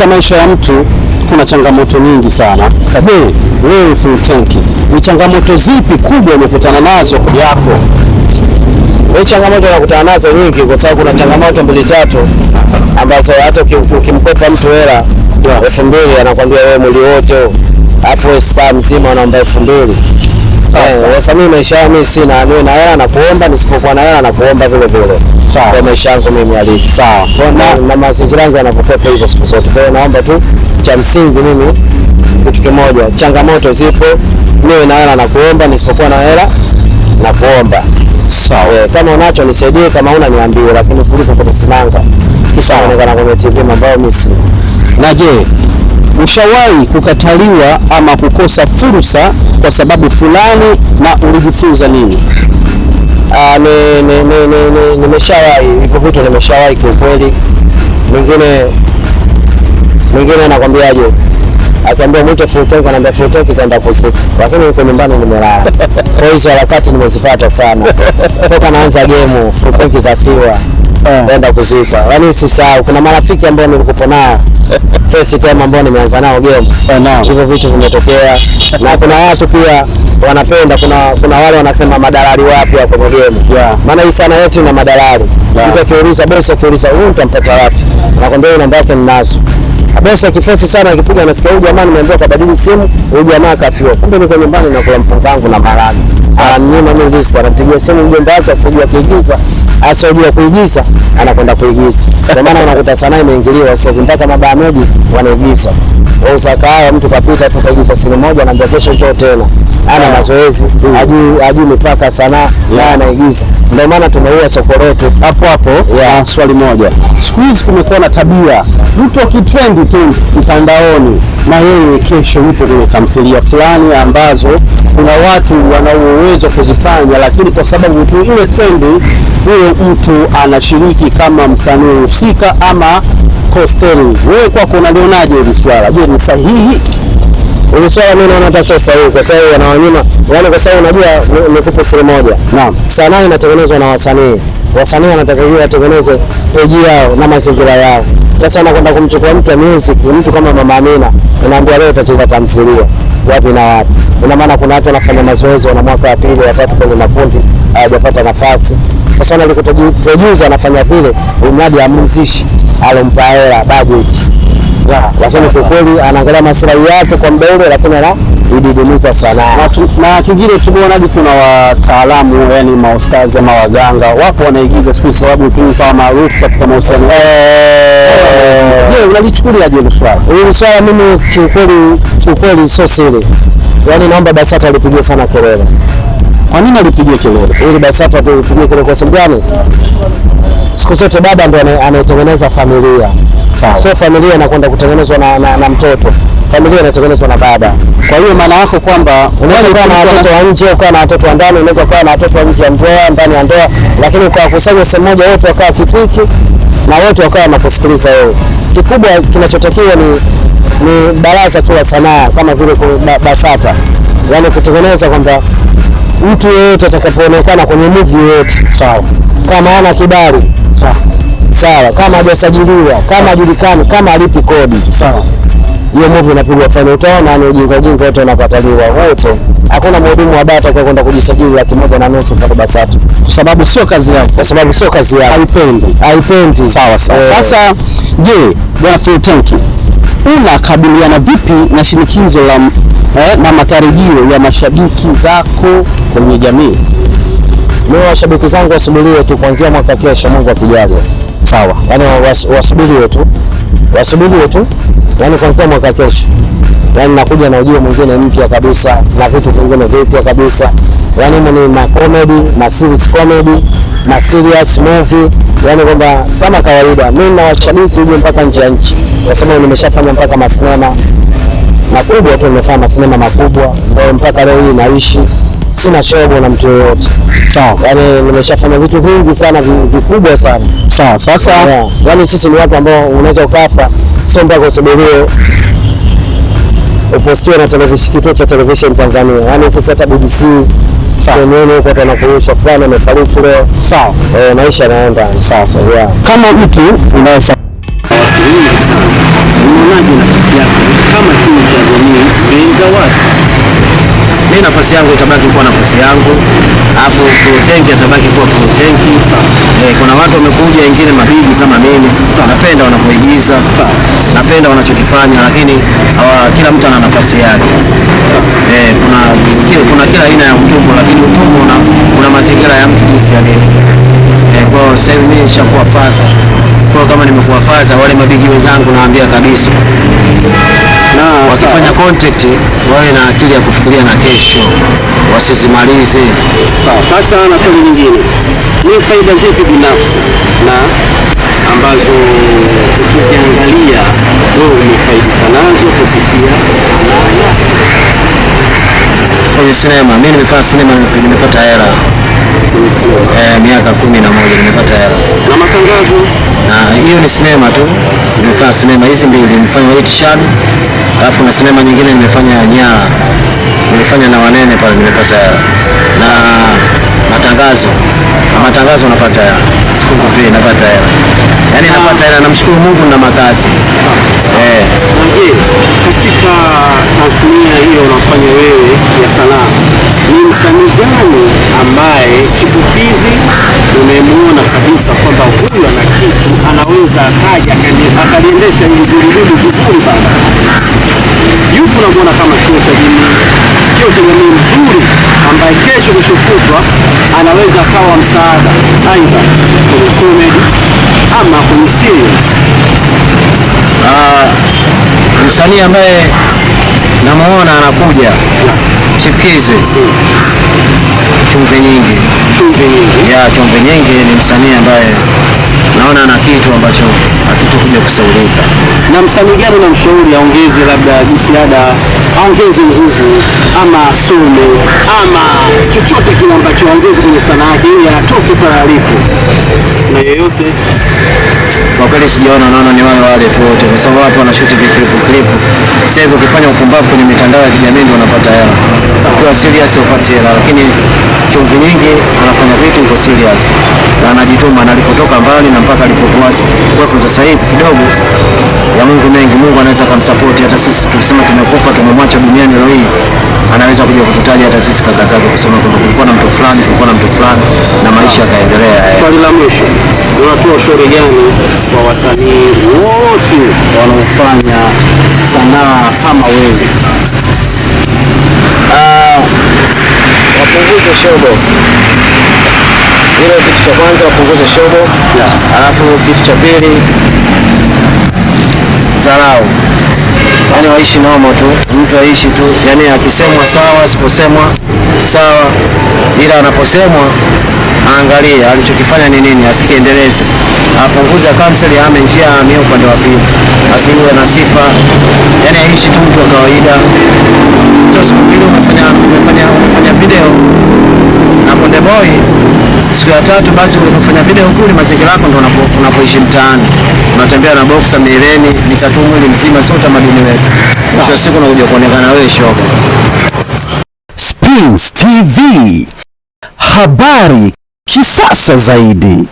katika maisha ya mtu kuna changamoto nyingi sana. Je, wewe Full Tank, ni changamoto zipi kubwa umekutana nazo yako? Wewe changamoto unakutana nazo nyingi, kwa sababu kuna changamoto mbili tatu ambazo hata ukimkopa mtu hela 2000 anakuambia wewe mwili wote, afu star mzima unaomba 2000. Sasa mimi maisha yangu mimi sina, mimi na hela na kuomba, nisipokuwa na hela na kuomba vile vile. Sawa. Kwa maisha yangu mimi halisi. Sawa. Na mazingira yangu yanapokuwa hivyo siku zote. Kwa hiyo naomba tu cha msingi mimi kitu kimoja, changamoto zipo, mimi na hela na kuomba, nisipokuwa na hela na kuomba. Sawa. Kama unacho nisaidie, kama una niambie, lakini kuliko kutosimanga kisha unaonekana kwenye TV mambo mimi sina. Na je, ushawahi kukataliwa ama kukosa fursa kwa sababu fulani na ulijifunza nini? Nimeshawahi hivyo vitu, nimeshawahi kiukweli. Mwingine anakwambiaje, akiambia mwite Full Tank anaambia Full Tank kaenda kuzika, lakini yuko nyumbani nimelala. Kwa hizo harakati nimezipata sana toka naanza game. Full Tank kafiwa kaenda kuzika, yaani usisahau kuna marafiki ambao nilikuwa nao first time ambao nimeanza nao game. Hivyo vitu vimetokea, na kuna watu pia wanapenda, kuna wale wanasema madalali wapi hapo kwenye game. Maana hii sana yote na madalali. Mtu akiuliza bosi, akiuliza huyu utampata wapi, nakwambia yule namba yake ninazo. Bosi akifosi sana, akipiga nasikia huyu jamaa nimeambiwa kabadili simu, huyu jamaa kafiwa. Kumbe niko nyumbani na kula mpunga wangu na maragi. Mnyima mimi disco, anapigia simu mjomba wake asijua kuigiza, asijua kuigiza, anakwenda kuigiza. Kwa maana unakuta sana imeingiliwa sasa, mpaka mabaamedi wanaigiza. Wao sakaa mtu kapita tu kaigiza simu moja na kesho njoo tena. Ana mazoezi, ajui mipaka sana na anaigiza. Ndio maana tumeua soko letu hapo hapo. Swali moja. Siku hizi kumekuwa na tabia mtu akitrend tu mtandaoni na yeye kesho yupo kwenye tamthilia fulani ambazo kuna watu wana uwezo kuzifanya, lakini kwa sababu tu ile trend huyo mtu anashiriki kama msanii husika ama co-starring. Wewe kwako unalionaje hili swala? Je, ni sahihi? Ile swala mimi naona hata sio sahihi, kwa sababu wanawanyima, yaani kwa sababu unajua nikupe siri moja. Naam. Sanaa inatengenezwa na wasanii. Wasanii wanatakiwa watengeneze peji yao na mazingira yao. Sasa anakwenda kumchukua mtu wa music, mtu kama Mama Amina, unaambia leo utacheza tamthilia wapi na wapi. Ina maana kuna watu wanafanya mazoezi, wana mwaka wa pili wa tatu kwenye makundi, hawajapata nafasi. Sasa analikuta producer anafanya vile, mradi amrizishi, alompa hela budget. Wasema kwa kweli anaangalia maslahi yake kwa muda ule, lakini anaididimiza sana. Na kingine tumeonaje, kuna wataalamu yani maustazi ama waganga wapo wanaigiza siku sababu tu kama maarufu katika mahusiano. Je, unalichukuliaje hilo swala? Hili swala mimi kiukweli sio siri. Yaani naomba BASATA alipigia sana kelele. Kwa nini alipigia kelele? Ili BASATA alipigia kelele kwa sababu gani? Siku zote baba ndio anayetengeneza familia. Sawa. Sio familia inakwenda kutengenezwa na mtoto. Familia inatengenezwa na baba. Kwa hiyo maana yako kwamba unaweza kuwa na watoto wa nje, kuwa na watoto wa ndani, unaweza kuwa na watoto wa nje ya ndoa, ndani ya ndoa, lakini kwa kusanya sehemu moja wote wakawa kitwiki na wote wakawa wanakusikiliza wewe. Kikubwa kinachotakiwa ni baraza tu la sanaa kama vile BASATA. Yaani kutengeneza kwamba mtu yeyote atakapoonekana kwenye movie yoyote, sawa, kama ana kibali, sawa, kama hajasajiliwa, kama hajulikani, kama alipi kodi, sawa, hiyo movie inapigwa faini. Utaona ni ujinga wote unakataliwa wote. Hakuna mhudumu wa data kwa kwenda kujisajili 1,500 kwa BASATA, kwa sababu sio kazi yake, kwa sababu sio kazi yake, haipendi. Sawa. Sasa je, bwana Full Tank, unakabiliana vipi na shinikizo la na matarajio ya mashabiki zako kwenye jamii? Mimi washabiki zangu wasubirie tu kuanzia mwaka kesho, Mungu akijalia. Sawa. Yaani wasubirie tu. Yaani kuanzia mwaka kesho. Yaani nakuja na ujio mwingine mpya kabisa na vitu vingine vipya kabisa. Yaani ni na comedy, na serious comedy, na serious movie. Yaani kwamba kama kawaida mimi na washabiki uje mpaka nje ya nchi. Kwa sababu nimeshafanya mpaka masinema makubwa tu, nimefanya masinema makubwa ndio mpaka leo hii naishi. Sina shogo na mtu yoyote. Sawa. Yaani nimeshafanya vitu vingi sana vikubwa sana. Sawa. Sasa yaani sisi ni watu ambao unaweza ukafa sio mpaka usubirie upostiwe na kituo cha television Tanzania. Yaani sisi hata BBC CNN huko tunakuonyesha fulani amefariki leo. Sawa. Maisha yanaenda. Sawa. Kama mtu unayefanya watu wengi sana, unaonaje nafasi yako kama kioo cha jamii mbele za watu? Mimi nafasi yangu itabaki kuwa nafasi yangu, alafu full tank itabaki kuwa full tank. Kuna watu wamekuja wengine mabibi kama mimi, napenda wanapoigiza, napenda wanachokifanya, lakini kila mtu ana nafasi yake. Kuna kila aina ya utumbo, lakini utumbo kuna mazingira ya mtu jinsi alivyo. Kwa hiyo sasa hivi mimi nishakuwa faza. Kwa kama nimekuwa faza, wale mabigi wenzangu naambia kabisa, na wakifanya contact wawe na akili ya kufikiria na kesho, wasisimalize. Sawa. Sasa na swali lingine, ni faida zipi binafsi na ambazo ukiziangalia wewe umefaidika nazo kupitia sanaa kwenye sinema? Mimi nimefanya sinema, nimepata hela miaka 11 nimepata hela. Na matangazo? Na hiyo ni sinema tu. Nimefanya sinema hizi mbili, nimefanya Itishan, alafu kuna sinema nyingine nimefanya Nyala, nilifanya na Wanene pale, nimepata hela. Na matangazo napata hela, sikukupi napata hela, yaani napata hela, namshukuru Mungu na makazi. Katika tasnia hiyo unafanya wewe ya sanaa, ni msanii gani ambaye chipukizi umemuona kabisa kwamba huyu ana kitu, anaweza akaja akaliendesha hili gurudumu vizuri bana? Yupo unamuona kama kioo cha jamii mzuri ambaye kesho kutwa anaweza akawa msaada aidha kwenye comedy ama kwenye serious? Msanii ambaye namuona anakuja chipukizi, Chumvi Nyingi. Chumvi Nyingi ni msanii ambaye naona ana kitu ambacho hakitokuja kusaulika. Na msanii gani unamshauri aongeze labda jitihada, aongeze nguvu, ama asome, ama chochote kile ambacho aongeze kwenye sanaa yake ili atoke pale alipo? Na yeyote kwa kweli sijaona, naona ni wale tu wote, kwa sababu watu wanashuti clip. Sasa hivi ukifanya upumbavu kwenye mitandao ya kijamii ndio unapata hela. Kwa serious upate hela, lakini Chumvi Nyingi anafanya vitu kwa serious na anajituma, na alipotoka mbali na mpaka alipokuwa kwa sasa hivi kidogo ya Mungu mengi. Mungu anaweza kumsupport hata sisi tuseme tumekufa tumemwacha duniani leo hii, anaweza kuja kututaja hata sisi kaka zake kusema kwamba kulikuwa na mtu fulani na maisha yakaendelea. Swali la mwisho, unatoa ushauri gani kwa wasanii wote wanaofanya sanaa kama wewe? Wapunguze shobo. Hilo kitu cha kwanza, wapunguze shobo. Alafu kitu cha pili, dharau. Yaani waishi normal tu, mtu aishi tu, yaani akisemwa sawa, asiposemwa sawa, ila anaposemwa aangalie alichokifanya ni nini, asikiendeleze, apunguze cancel, ame njia amie upande wa pili, asiwe na sifa, yaani aishi tu mtu wa kawaida. Sio siku mbili umefanya video na Konde Boy, siku ya tatu basi ulipofanya video kule, mazingira yako ndio unapoishi mtaani, unatembea na boxer mileni mitatu mwili mzima, sio utamaduni wetu. Mwisho siku unakuja kuonekana wewe shoga. Sprinz TV, habari kisasa zaidi.